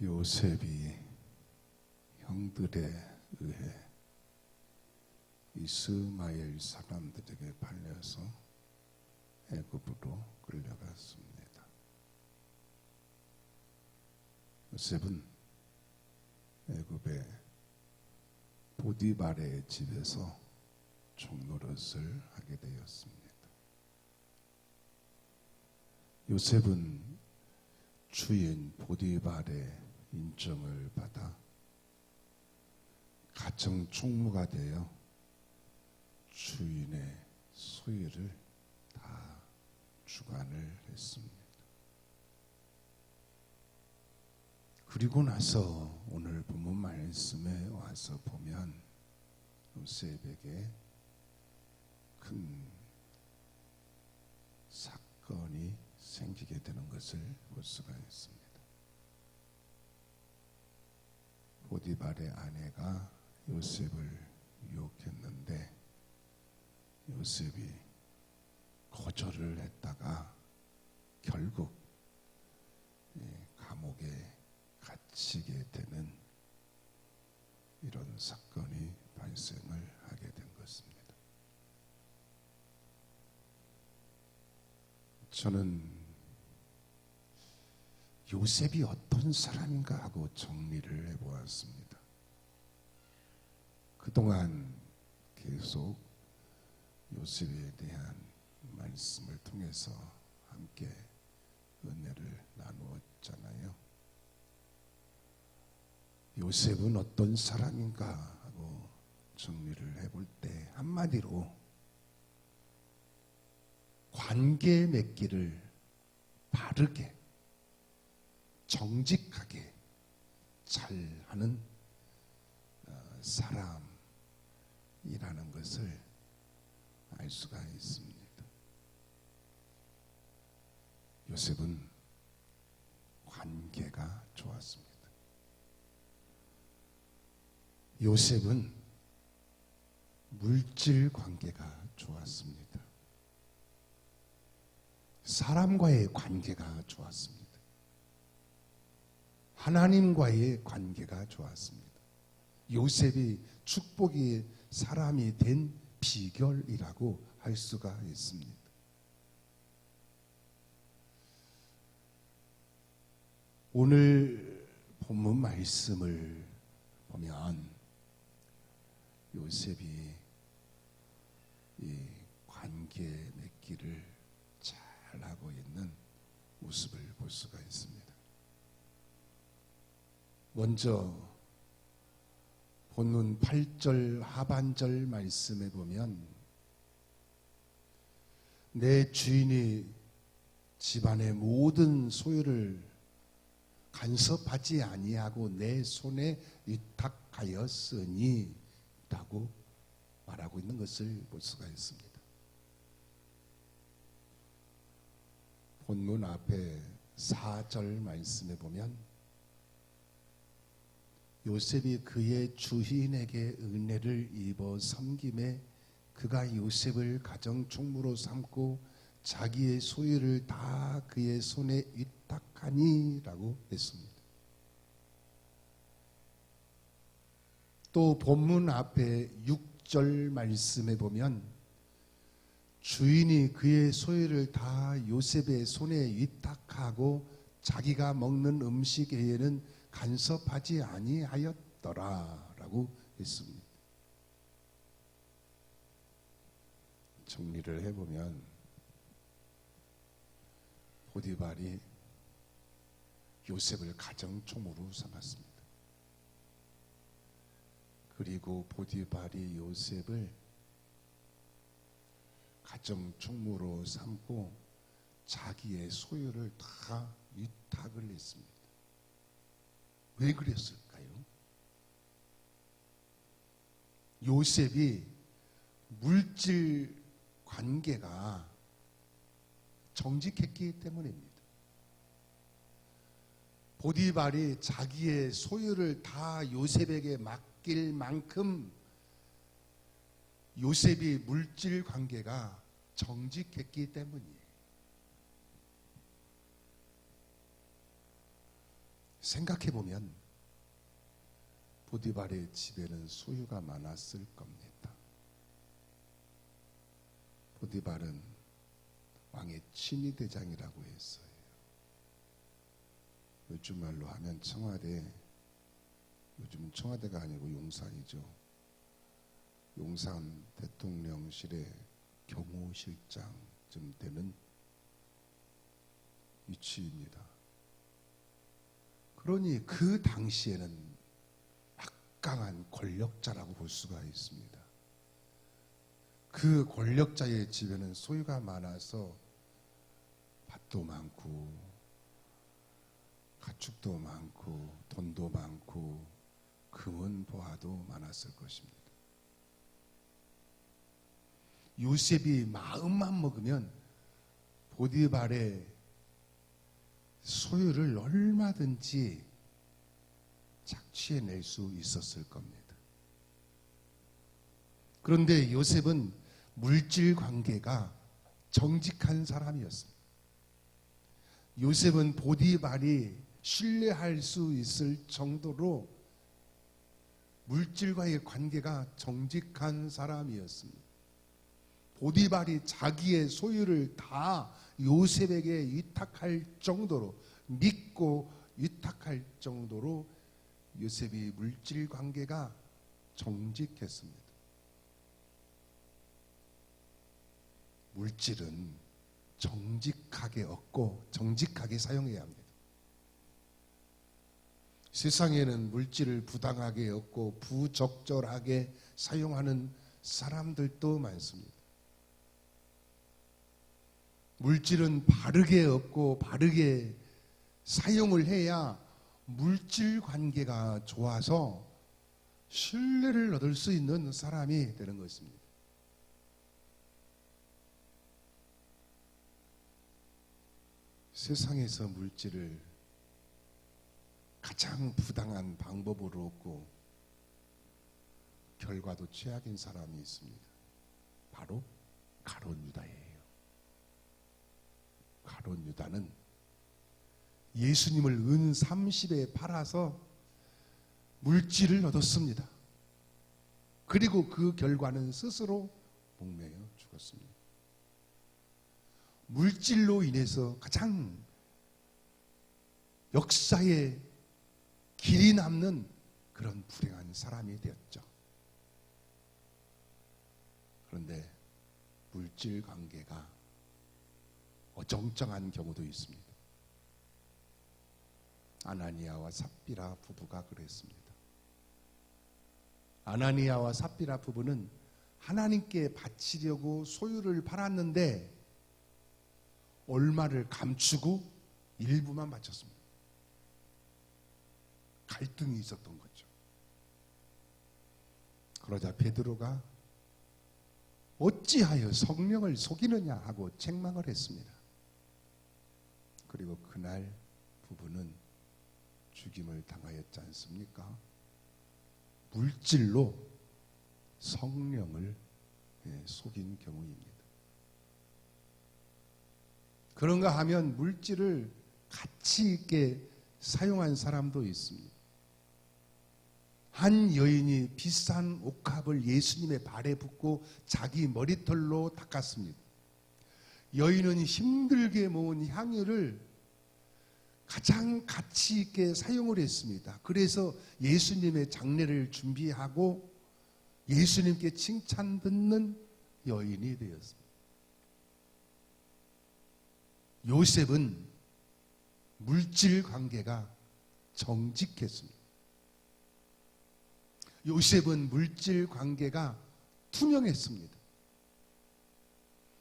요셉이 형들에 의해 이스마엘 사람들에게 팔려서 애굽으로 끌려갔습니다. 요셉은 애굽의 보디발의 집에서 종노릇을 하게 되었습니다. 요셉은 주인 보디발의 인정을 받아 가정 총무가 되어 주인의 소유를 다 주관을 했습니다. 그리고 나서 오늘 본문 말씀에 와서 보면 요셉에게 큰 사건이 생기게 되는 것을 볼 수가 있습니다. 보디발의 아내가 요셉을 유혹했는데 요셉이 거절을 했다가 결국 감옥에 갇히게 되는 이런 사건이 발생을 하게 된 것입니다. 저는 요셉이 어떤 사람인가 하고 정리를 해보았습니다. 그동안 계속 요셉에 대한 말씀을 통해서 함께 은혜를 나누었잖아요. 요셉은 어떤 사람인가 하고 정리를 해볼 때 한마디로 관계 맺기를 바르게 정직하게 잘하는 사람이라는 것을 알 수가 있습니다. 요셉은 관계가 좋았습니다. 요셉은 물질 관계가 좋았습니다. 사람과의 관계가 좋았습니다. 하나님과의 관계가 좋았습니다. 요셉이 축복의 사람이 된 비결이라고 할 수가 있습니다. 오늘 본문 말씀을 보면 요셉이 이 관계 맺기를 잘하고 있는 모습을 볼 수가 있습니다. 먼저 본문 8절 하반절 말씀에 보면 내 주인이 집안의 모든 소유를 간섭하지 아니하고 내 손에 위탁하였으니 라고 말하고 있는 것을 볼 수가 있습니다. 본문 앞에 4절 말씀에 보면 요셉이 그의 주인에게 은혜를 입어 섬김에 그가 요셉을 가정 총무로 삼고 자기의 소유를 다 그의 손에 위탁하니 라고 했습니다. 또 본문 앞에 6절 말씀에 보면 주인이 그의 소유를 다 요셉의 손에 위탁하고 자기가 먹는 음식 외에는 간섭하지 아니하였더라 라고 했습니다. 정리를 해보면 보디발이 요셉을 가정총무로 삼았습니다. 그리고 보디발이 요셉을 가정총무로 삼고 자기의 소유를 다 위탁을 했습니다. 왜 그랬을까요? 요셉이 물질 관계가 정직했기 때문입니다. 보디발이 자기의 소유를 다 요셉에게 맡길 만큼 요셉이 물질 관계가 정직했기 때문이에요. 생각해 보면 보디발의 집에는 소유가 많았을 겁니다. 보디발은 왕의 친위대장이라고 했어요. 요즘 말로 하면 청와대, 요즘은 청와대가 아니고 용산이죠. 용산 대통령실의 경호실장쯤 되는 위치입니다. 그러니 그 당시에는 막강한 권력자라고 볼 수가 있습니다. 그 권력자의 집에는 소유가 많아서 밭도 많고 가축도 많고 돈도 많고 금은 보화도 많았을 것입니다. 요셉이 마음만 먹으면 보디발의 소유를 얼마든지 착취해낼 수 있었을 겁니다. 그런데 요셉은 물질 관계가 정직한 사람이었습니다. 요셉은 보디발이 신뢰할 수 있을 정도로 물질과의 관계가 정직한 사람이었습니다. 보디발이 자기의 소유를 다 요셉에게 위탁할 정도로, 믿고 위탁할 정도로 요셉이 물질 관계가 정직했습니다. 물질은 정직하게 얻고 정직하게 사용해야 합니다. 세상에는 물질을 부당하게 얻고 부적절하게 사용하는 사람들도 많습니다. 물질은 바르게 얻고 바르게 사용을 해야 물질 관계가 좋아서 신뢰를 얻을 수 있는 사람이 되는 것입니다. 세상에서 물질을 가장 부당한 방법으로 얻고 결과도 최악인 사람이 있습니다. 바로 가룟 유다예요. 가룟 유다는 예수님을 은 30에 팔아서 물질을 얻었습니다. 그리고 그 결과는 스스로 목매어 죽었습니다. 물질로 인해서 가장 역사에 길이 남는 그런 불행한 사람이 되었죠. 그런데 물질 관계가 어정쩡한 경우도 있습니다. 아나니아와 삽비라 부부가 그랬습니다. 아나니아와 삽비라 부부는 하나님께 바치려고 소유를 팔았는데 얼마를 감추고 일부만 바쳤습니다. 갈등이 있었던 거죠. 그러자 베드로가 어찌하여 성령을 속이느냐 하고 책망을 했습니다. 그리고 그날 부부는 죽임을 당하였지 않습니까? 물질로 성령을 속인 경우입니다. 그런가 하면 물질을 가치 있게 사용한 사람도 있습니다. 한 여인이 비싼 옥합을 예수님의 발에 붓고 자기 머리털로 닦았습니다. 여인은 힘들게 모은 향유를 가장 가치 있게 사용을 했습니다. 그래서 예수님의 장례를 준비하고 예수님께 칭찬 듣는 여인이 되었습니다. 요셉은 물질 관계가 정직했습니다. 요셉은 물질 관계가 투명했습니다.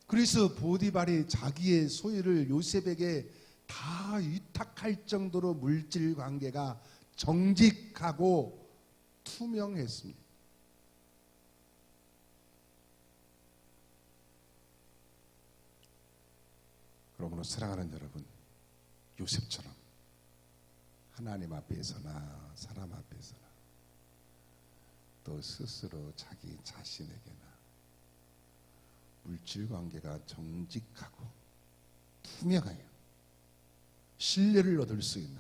그래서 보디발이 자기의 소유를 요셉에게 다 위탁할 정도로 물질 관계가 정직하고 투명했습니다. 그러므로 사랑하는 여러분, 요셉처럼 하나님 앞에서나 사람 앞에서나 또 스스로 자기 자신에게나 물질 관계가 정직하고 투명하여 신뢰를 얻을 수 있는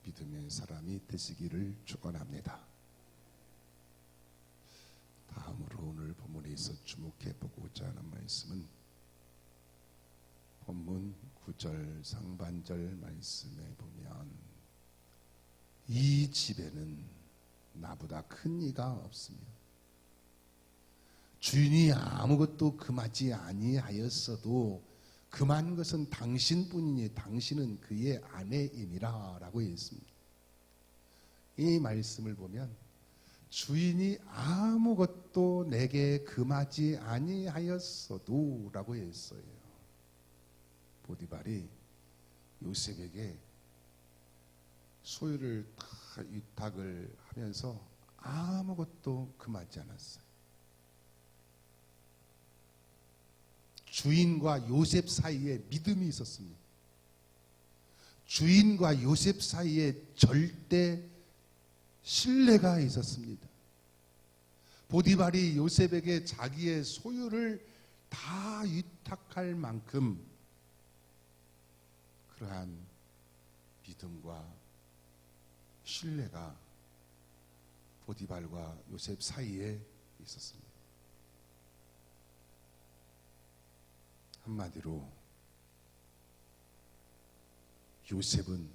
믿음의 사람이 되시기를 축원합니다. 다음으로 오늘 본문에서 주목해 보고자 하는 말씀은 본문 9절 상반절 말씀에 보면 이 집에는 나보다 큰 이가 없습니다. 주인이 아무것도 금하지 아니하였어도 금한 것은 당신뿐이니 당신은 그의 아내이니라 라고 했습니다. 이 말씀을 보면 주인이 아무것도 내게 금하지 아니하였어도 라고 했어요. 보디발이 요셉에게 소유를 다 위탁을 하면서 아무것도 금하지 않았어요. 주인과 요셉 사이에 믿음이 있었습니다. 주인과 요셉 사이에 절대 신뢰가 있었습니다. 보디발이 요셉에게 자기의 소유를 다 위탁할 만큼 그러한 믿음과 신뢰가 보디발과 요셉 사이에 있었습니다. 한마디로 요셉은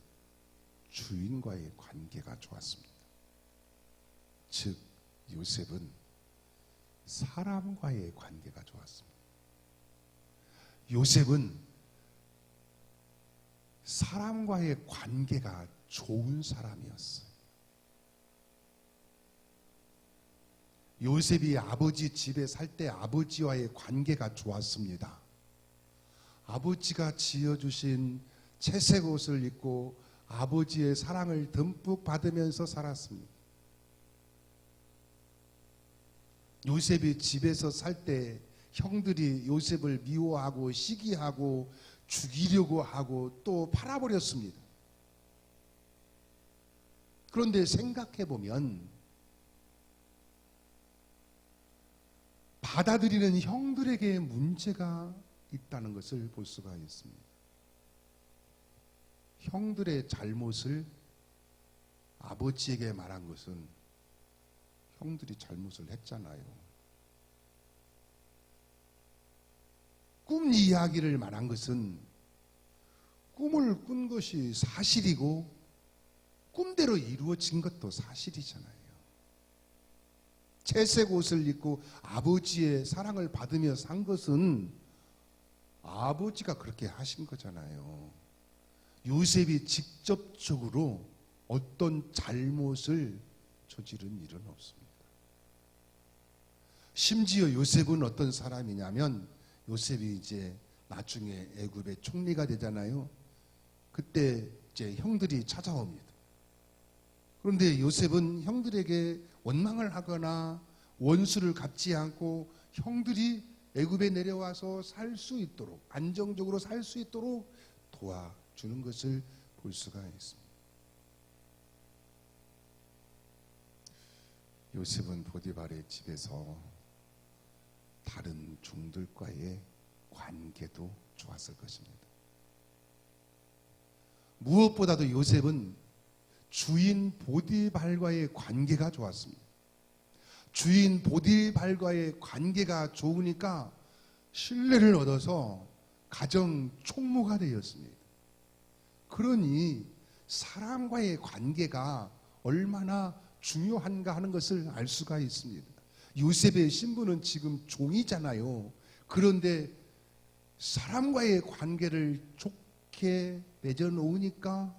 주인과의 관계가 좋았습니다. 즉 요셉은 사람과의 관계가 좋았습니다. 요셉은 사람과의 관계가 좋은 사람이었어요. 요셉이 아버지 집에 살 때 아버지와의 관계가 좋았습니다. 아버지가 지어주신 채색 옷을 입고 아버지의 사랑을 듬뿍 받으면서 살았습니다. 요셉이 집에서 살 때 형들이 요셉을 미워하고 시기하고 죽이려고 하고 또 팔아버렸습니다. 그런데 생각해보면 받아들이는 형들에게 문제가 있다는 것을 볼 수가 있습니다. 형들의 잘못을 아버지에게 말한 것은 형들이 잘못을 했잖아요. 꿈 이야기를 말한 것은 꿈을 꾼 것이 사실이고 꿈대로 이루어진 것도 사실이잖아요. 채색 옷을 입고 아버지의 사랑을 받으며 산 것은 아버지가 그렇게 하신 거잖아요. 요셉이 직접적으로 어떤 잘못을 저지른 일은 없습니다. 심지어 요셉은 어떤 사람이냐면 요셉이 이제 나중에 애굽의 총리가 되잖아요. 그때 이제 형들이 찾아옵니다. 그런데 요셉은 형들에게 원망을 하거나 원수를 갚지 않고 형들이 애굽에 내려와서 살 수 있도록 안정적으로 살 수 있도록 도와주는 것을 볼 수가 있습니다. 요셉은 보디발의 집에서 다른 종들과의 관계도 좋았을 것입니다. 무엇보다도 요셉은 주인 보디발과의 관계가 좋았습니다. 주인 보디발과의 관계가 좋으니까 신뢰를 얻어서 가정 총무가 되었습니다. 그러니 사람과의 관계가 얼마나 중요한가 하는 것을 알 수가 있습니다. 요셉의 신분은 지금 종이잖아요. 그런데 사람과의 관계를 좋게 맺어놓으니까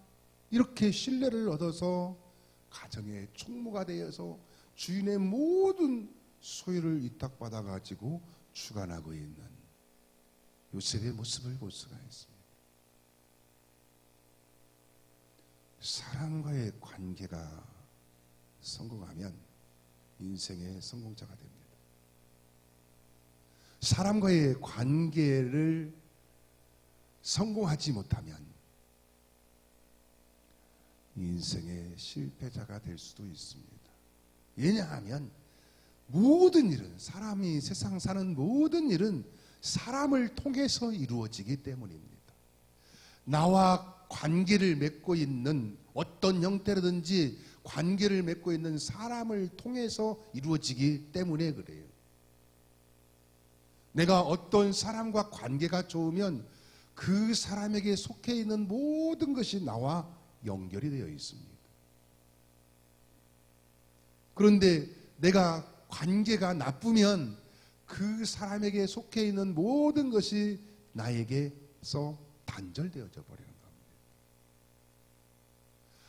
이렇게 신뢰를 얻어서 가정의 총무가 되어서 주인의 모든 소유를 위탁받아 가지고 주관하고 있는 요셉의 모습을 볼 수가 있습니다. 사람과의 관계가 성공하면 인생의 성공자가 됩니다. 사람과의 관계를 성공하지 못하면 인생의 실패자가 될 수도 있습니다. 왜냐하면 모든 일은 사람이 세상 사는 모든 일은 사람을 통해서 이루어지기 때문입니다. 나와 관계를 맺고 있는 어떤 형태라든지 관계를 맺고 있는 사람을 통해서 이루어지기 때문에 그래요. 내가 어떤 사람과 관계가 좋으면 그 사람에게 속해 있는 모든 것이 나와 연결이 되어 있습니다. 그런데 내가 관계가 나쁘면 그 사람에게 속해 있는 모든 것이 나에게서 단절되어져 버리는 겁니다.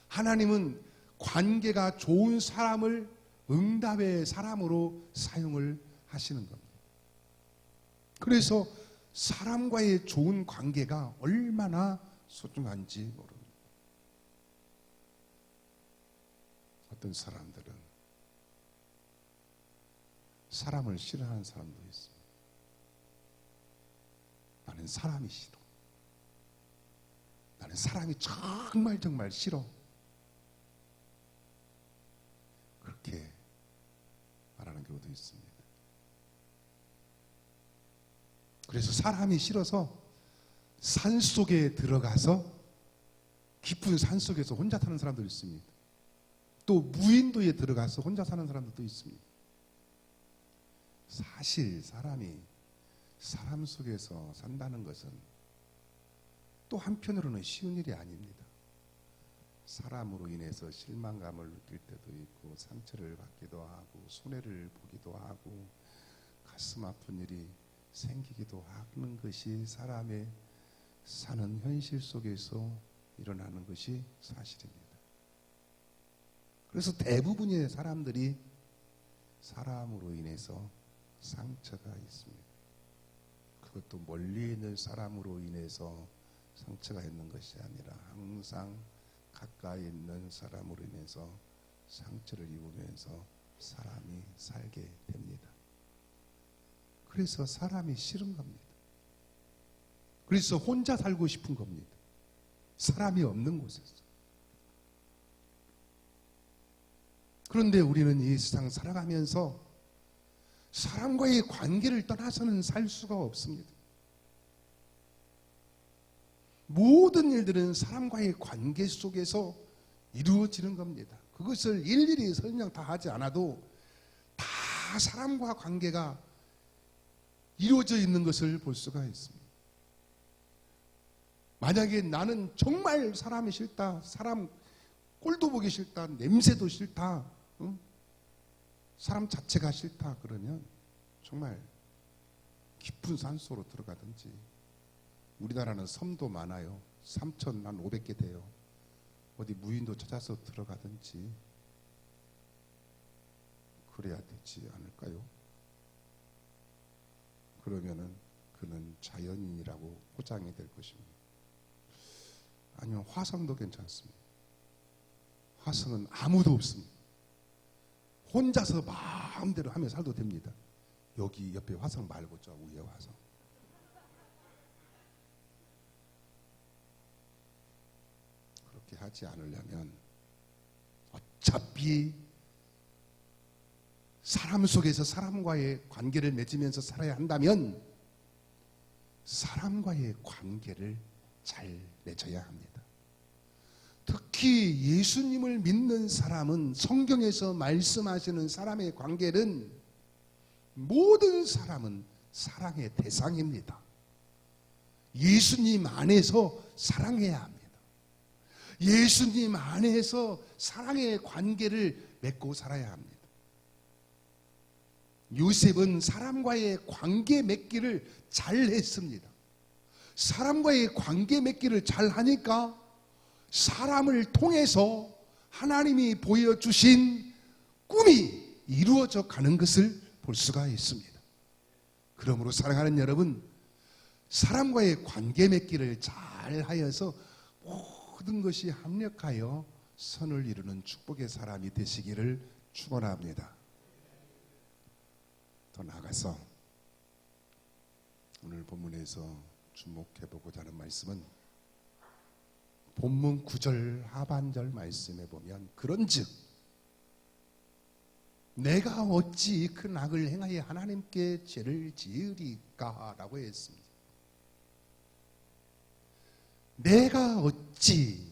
하나님은 관계가 좋은 사람을 응답의 사람으로 사용을 하시는 겁니다. 그래서 사람과의 좋은 관계가 얼마나 소중한지 모릅니다. 어떤 사람들은 사람을 싫어하는 사람도 있습니다. 나는 사람이 싫어. 나는 사람이 정말 싫어. 그렇게 말하는 경우도 있습니다. 그래서 사람이 싫어서 산속에 들어가서 깊은 산속에서 혼자 사는 사람도 있습니다. 또 무인도에 들어가서 혼자 사는 사람들도 있습니다. 사실 사람이 사람 속에서 산다는 것은 또 한편으로는 쉬운 일이 아닙니다. 사람으로 인해서 실망감을 느낄 때도 있고 상처를 받기도 하고 손해를 보기도 하고 가슴 아픈 일이 생기기도 하는 것이 사람의 사는 현실 속에서 일어나는 것이 사실입니다. 그래서 대부분의 사람들이 사람으로 인해서 상처가 있습니다. 그것도 멀리 있는 사람으로 인해서 상처가 있는 것이 아니라 항상 가까이 있는 사람으로 인해서 상처를 입으면서 사람이 살게 됩니다. 그래서 사람이 싫은 겁니다. 그래서 혼자 살고 싶은 겁니다. 사람이 없는 곳에서. 그런데 우리는 이 세상 살아가면서 사람과의 관계를 떠나서는 살 수가 없습니다. 모든 일들은 사람과의 관계 속에서 이루어지는 겁니다. 그것을 일일이 설명 다 하지 않아도 다 사람과 관계가 이루어져 있는 것을 볼 수가 있습니다. 만약에 나는 정말 사람이 싫다, 사람 꼴도 보기 싫다, 냄새도 싫다, 사람 자체가 싫다 그러면 정말 깊은 산속으로 들어가든지, 우리나라는 섬도 많아요. 3,500개 돼요. 어디 무인도 찾아서 들어가든지 그래야 되지 않을까요? 그러면은 그는 자연인이라고 포장이 될 것입니다. 아니면 화성도 괜찮습니다. 화성은 아무도 없습니다. 혼자서 마음대로 하며 살도 됩니다. 여기 옆에 화성 말고 저 위에 화성. 그렇게 하지 않으려면 어차피 사람 속에서 사람과의 관계를 맺으면서 살아야 한다면 사람과의 관계를 잘 맺어야 합니다. 특히 예수님을 믿는 사람은 성경에서 말씀하시는 사람의 관계는 모든 사람은 사랑의 대상입니다. 예수님 안에서 사랑해야 합니다. 예수님 안에서 사랑의 관계를 맺고 살아야 합니다. 요셉은 사람과의 관계 맺기를 잘 했습니다. 사람과의 관계 맺기를 잘 하니까 사람을 통해서 하나님이 보여주신 꿈이 이루어져 가는 것을 볼 수가 있습니다. 그러므로 사랑하는 여러분, 사람과의 관계 맺기를 잘 하여서 모든 것이 합력하여 선을 이루는 축복의 사람이 되시기를 축원합니다. 더 나아가서 오늘 본문에서 주목해보고자 하는 말씀은 본문 9절 하반절 말씀에 보면 그런즉 내가 어찌 큰 악을 행하여 하나님께 죄를 지으리까 라고 했습니다. 내가 어찌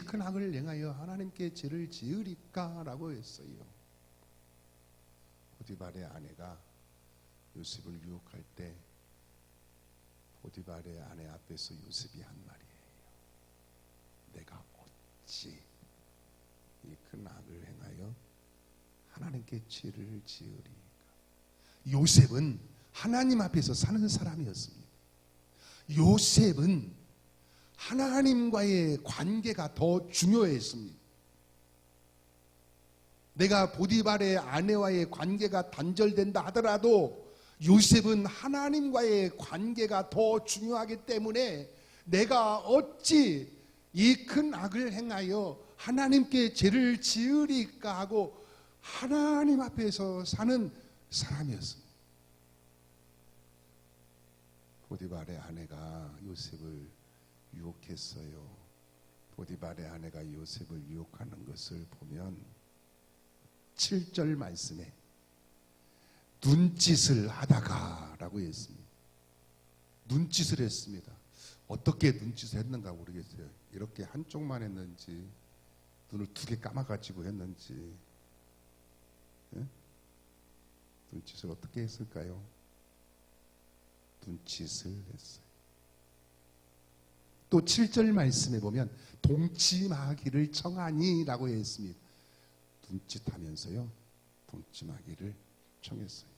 큰 악을 행하여 하나님께 죄를 지으리까 라고 했어요. 보디발의 아내가 요셉을 유혹할 때 보디발의 아내 앞에서 요셉이 한 말이에요. 내가 어찌 이 큰 악을 행하여 하나님께 죄를 지으리까. 요셉은 하나님 앞에서 사는 사람이었습니다. 요셉은 하나님과의 관계가 더 중요했습니다. 내가 보디발의 아내와의 관계가 단절된다 하더라도 요셉은 하나님과의 관계가 더 중요하기 때문에 내가 어찌 이 큰 악을 행하여 하나님께 죄를 지으리까 하고 하나님 앞에서 사는 사람이었습니다. 보디발의 아내가 요셉을 유혹했어요. 보디발의 아내가 요셉을 유혹하는 것을 보면 7절 말씀에 눈짓을 하다가 라고 했습니다. 눈짓을 했습니다. 어떻게 눈짓을 했는가 모르겠어요. 이렇게 한쪽만 했는지 눈을 2개 감아가지고 했는지, 예? 눈짓을 어떻게 했을까요? 눈짓을 했어요. 또 7절 말씀에 보면 동침하기를 청하니 라고 했습니다. 눈짓하면서요 동침하기를 청했어요.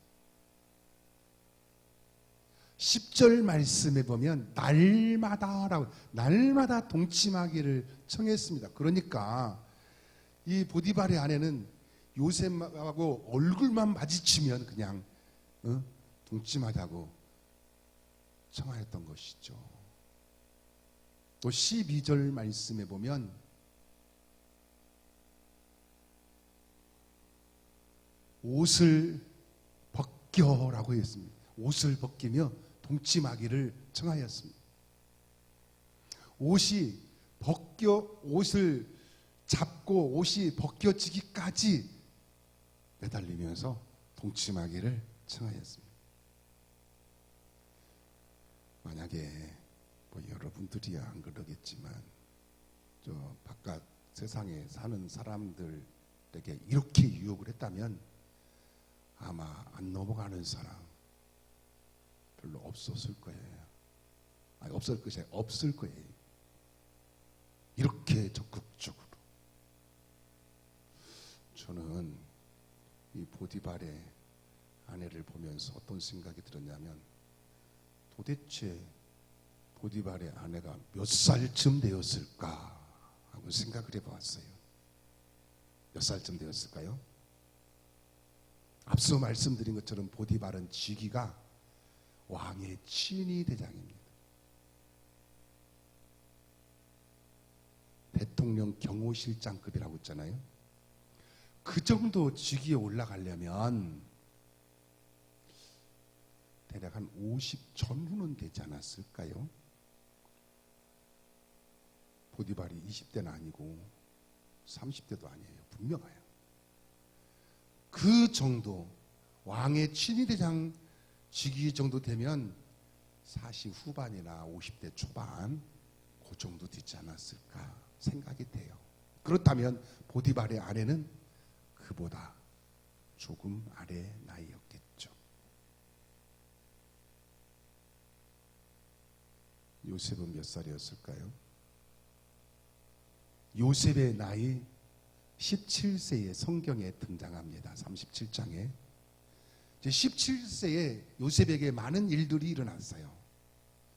10절 말씀에 보면 날마다 동침하기를 청했습니다. 그러니까 이 보디발의 아내는 요셉하고 얼굴만 마주치면 그냥 동침하자고 청하였던 것이죠. 또 12절 말씀에 보면 옷을 벗겨라고 했습니다. 옷을 벗기며 동침하기를 청하였습니다. 옷을 잡고 옷이 벗겨지기까지 매달리면서 동침하기를 청하였습니다. 만약에 여러분들이야 안 그러겠지만 저 바깥 세상에 사는 사람들에게 이렇게 유혹을 했다면 아마 안 넘어가는 사람 별로 없었을 거예요. 없을 거예요. 이렇게 적극적으로. 저는 이 보디발의 아내를 보면서 어떤 생각이 들었냐면 도대체 보디발의 아내가 몇 살쯤 되었을까 하고 생각을 해봤어요. 몇 살쯤 되었을까요? 앞서 말씀드린 것처럼 보디발은 직위가 왕의 친위대장입니다. 대통령 경호실장급이라고 했잖아요. 그 정도 직위에 올라가려면 대략 한 50 전후는 되지 않았을까요? 보디발이 20대는 아니고 30대도 아니에요. 분명해요. 그 정도 왕의 친위대장 직위 정도 되면 40 후반이나 50대 초반 그 정도 되지 않았을까 생각이 돼요. 그렇다면 보디발의 아내는 그보다 조금 아래 나이였겠죠. 요셉은 몇 살이었을까요? 요셉의 나이 17세에 성경에 등장합니다. 37장에. 17세에 요셉에게 많은 일들이 일어났어요.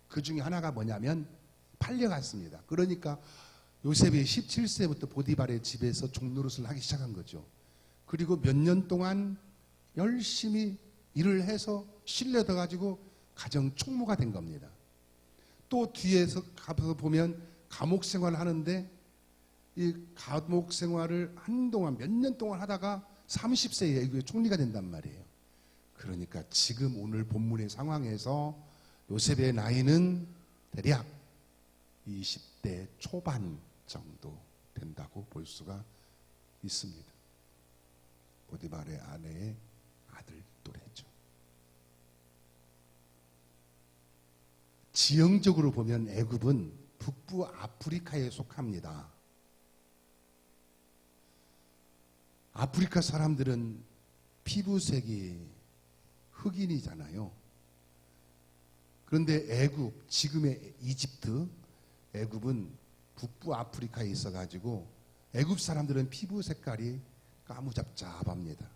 그 중에 하나가 뭐냐면 팔려갔습니다. 그러니까 요셉이 17세부터 보디발의 집에서 종노릇을 하기 시작한 거죠. 그리고 몇 년 동안 열심히 일을 해서 신뢰돼 가지고 가정 총무가 된 겁니다. 또 뒤에서 가서 보면 감옥 생활을 하는데 이 감옥 생활을 한동안 몇 년 동안 하다가 30세에 애국의 총리가 된단 말이에요. 그러니까 지금 오늘 본문의 상황에서 요셉의 나이는 대략 20대 초반 정도 된다고 볼 수가 있습니다. 보디발의 아내의 아들 또래죠. 지형적으로 보면 애굽은 북부 아프리카에 속합니다. 아프리카 사람들은 피부색이 흑인이잖아요. 그런데 애굽, 지금의 이집트, 애굽은 북부 아프리카에 있어가지고 애굽 사람들은 피부 색깔이 까무잡잡합니다.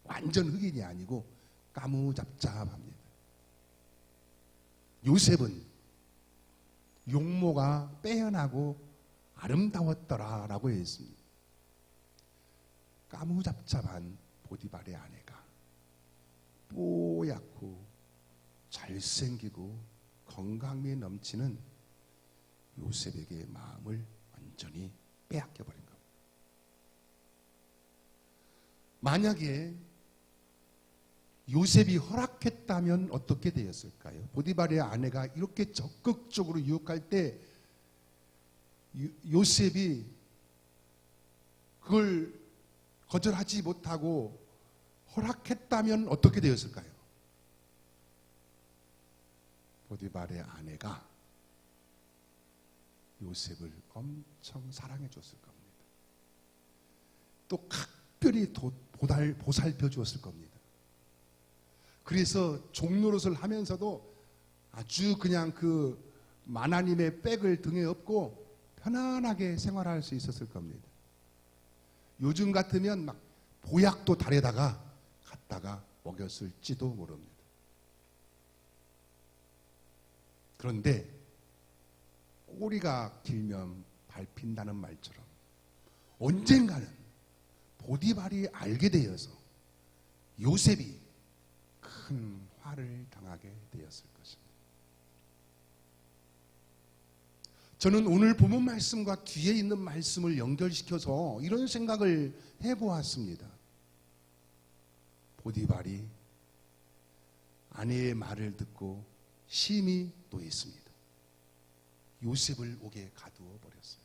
완전 흑인이 아니고 까무잡잡합니다. 요셉은 용모가 빼어나고 아름다웠더라라고 했습니다. 까무잡잡한 보디발의 아내가 뽀얗고 잘생기고 건강미 넘치는 요셉에게 마음을 완전히 빼앗겨버린 겁니다. 만약에 요셉이 허락했다면 어떻게 되었을까요? 보디발의 아내가 이렇게 적극적으로 유혹할 때 요셉이 그걸 거절하지 못하고 허락했다면 어떻게 되었을까요? 보디발의 아내가 요셉을 엄청 사랑해 줬을 겁니다. 또 각별히 보살펴 주었을 겁니다. 그래서 종노릇을 하면서도 아주 그냥 그 마나님의 백을 등에 업고 편안하게 생활할 수 있었을 겁니다. 요즘 같으면 막 보약도 달에다가 갖다가 먹였을지도 모릅니다. 그런데 꼬리가 길면 밟힌다는 말처럼 언젠가는 보디발이 알게 되어서 요셉이 큰 화를 당하게 되었을 것입니다. 저는 오늘 본문 말씀과 뒤에 있는 말씀을 연결시켜서 이런 생각을 해보았습니다. 보디발이 아내의 말을 듣고 심히 노했습니다. 요셉을 옥에 가두어 버렸어요.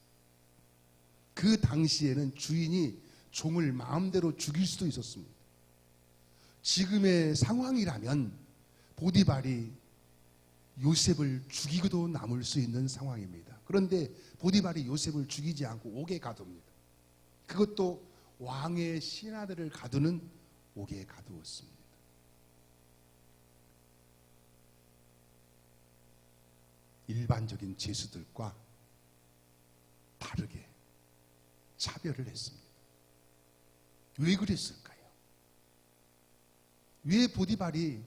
그 당시에는 주인이 종을 마음대로 죽일 수도 있었습니다. 지금의 상황이라면 보디발이 요셉을 죽이고도 남을 수 있는 상황입니다. 그런데 보디발이 요셉을 죽이지 않고 옥에 가둡니다. 그것도 왕의 신하들을 가두는 옥에 가두었습니다. 일반적인 죄수들과 다르게 차별을 했습니다. 왜 그랬을까요? 왜 보디발이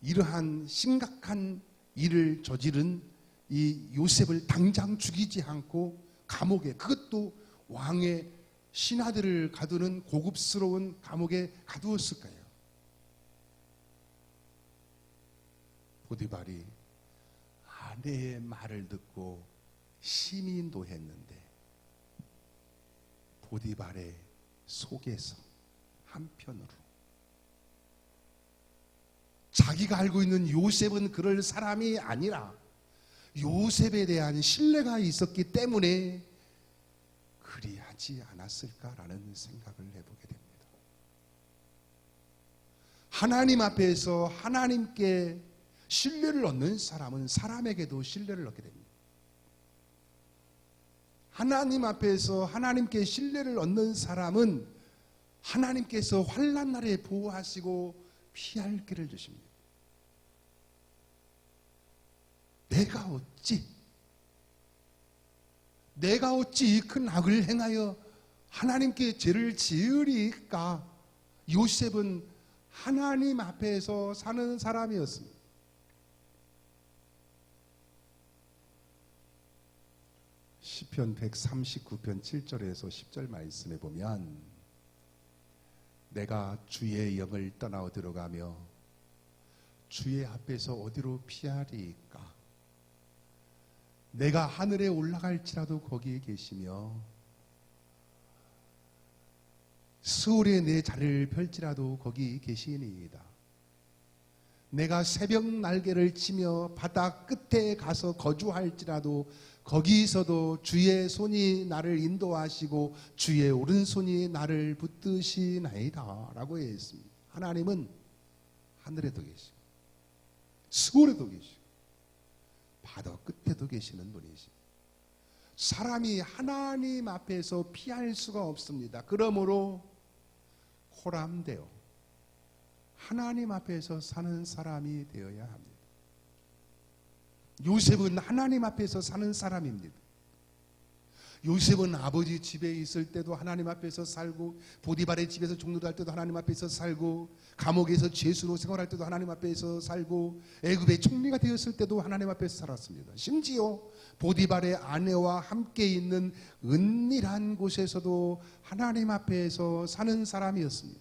이러한 심각한 일을 저지른 이 요셉을 당장 죽이지 않고 감옥에, 그것도 왕의 신하들을 가두는 고급스러운 감옥에 가두었을까요? 보디발이 아내의 말을 듣고 심히 노했는데 보디발의 속에서 한편으로 자기가 알고 있는 요셉은 그럴 사람이 아니라 요셉에 대한 신뢰가 있었기 때문에 그리하지 않았을까라는 생각을 해보게 됩니다. 하나님 앞에서 하나님께 신뢰를 얻는 사람은 사람에게도 신뢰를 얻게 됩니다. 하나님 앞에서 하나님께 신뢰를 얻는 사람은 하나님께서 환난 날에 보호하시고 피할 길을 주십니다. 내가 어찌 이 큰 악을 행하여 하나님께 죄를 지으리까? 요셉은 하나님 앞에서 사는 사람이었습니다. 시편 139편 7절에서 10절 말씀에 보면 내가 주의 영을 떠나 들어가며 주의 앞에서 어디로 피하리까? 내가 하늘에 올라갈지라도 거기에 계시며 스올에 내 자리를 펼지라도 거기 계시니이다. 내가 새벽 날개를 치며 바다 끝에 가서 거주할지라도 거기서도 주의 손이 나를 인도하시고 주의 오른손이 나를 붙드시나이다 라고 했습니다. 하나님은 하늘에도 계시고 스올에도 계시고 바다 끝에도 계시는 분이십니다. 사람이 하나님 앞에서 피할 수가 없습니다. 그러므로 호람되어 하나님 앞에서 사는 사람이 되어야 합니다. 요셉은 하나님 앞에서 사는 사람입니다. 요셉은 아버지 집에 있을 때도 하나님 앞에서 살고, 보디발의 집에서 종노릇할 때도 하나님 앞에서 살고, 감옥에서 죄수로 생활할 때도 하나님 앞에서 살고, 애굽의 총리가 되었을 때도 하나님 앞에서 살았습니다. 심지어 보디발의 아내와 함께 있는 은밀한 곳에서도 하나님 앞에서 사는 사람이었습니다.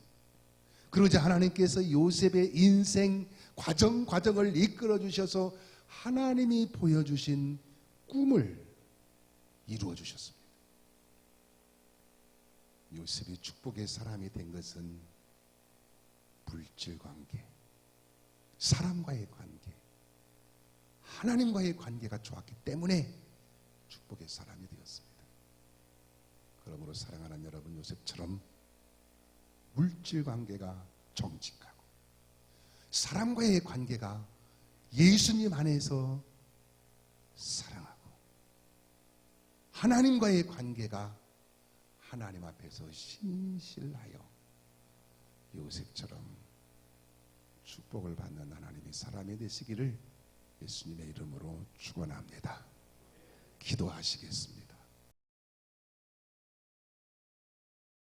그러자 하나님께서 요셉의 인생 과정을 이끌어 주셔서 하나님이 보여주신 꿈을 이루어 주셨습니다. 요셉이 축복의 사람이 된 것은 물질 관계, 사람과의 관계, 하나님과의 관계가 좋았기 때문에 축복의 사람이 되었습니다. 그러므로 사랑하는 여러분, 요셉처럼 물질 관계가 정직하고 사람과의 관계가 예수님 안에서 사랑하고 하나님과의 관계가 하나님 앞에서 신실하여 요셉처럼 축복을 받는 하나님의 사람이 되시기를 예수님의 이름으로 축원합니다. 기도하시겠습니다.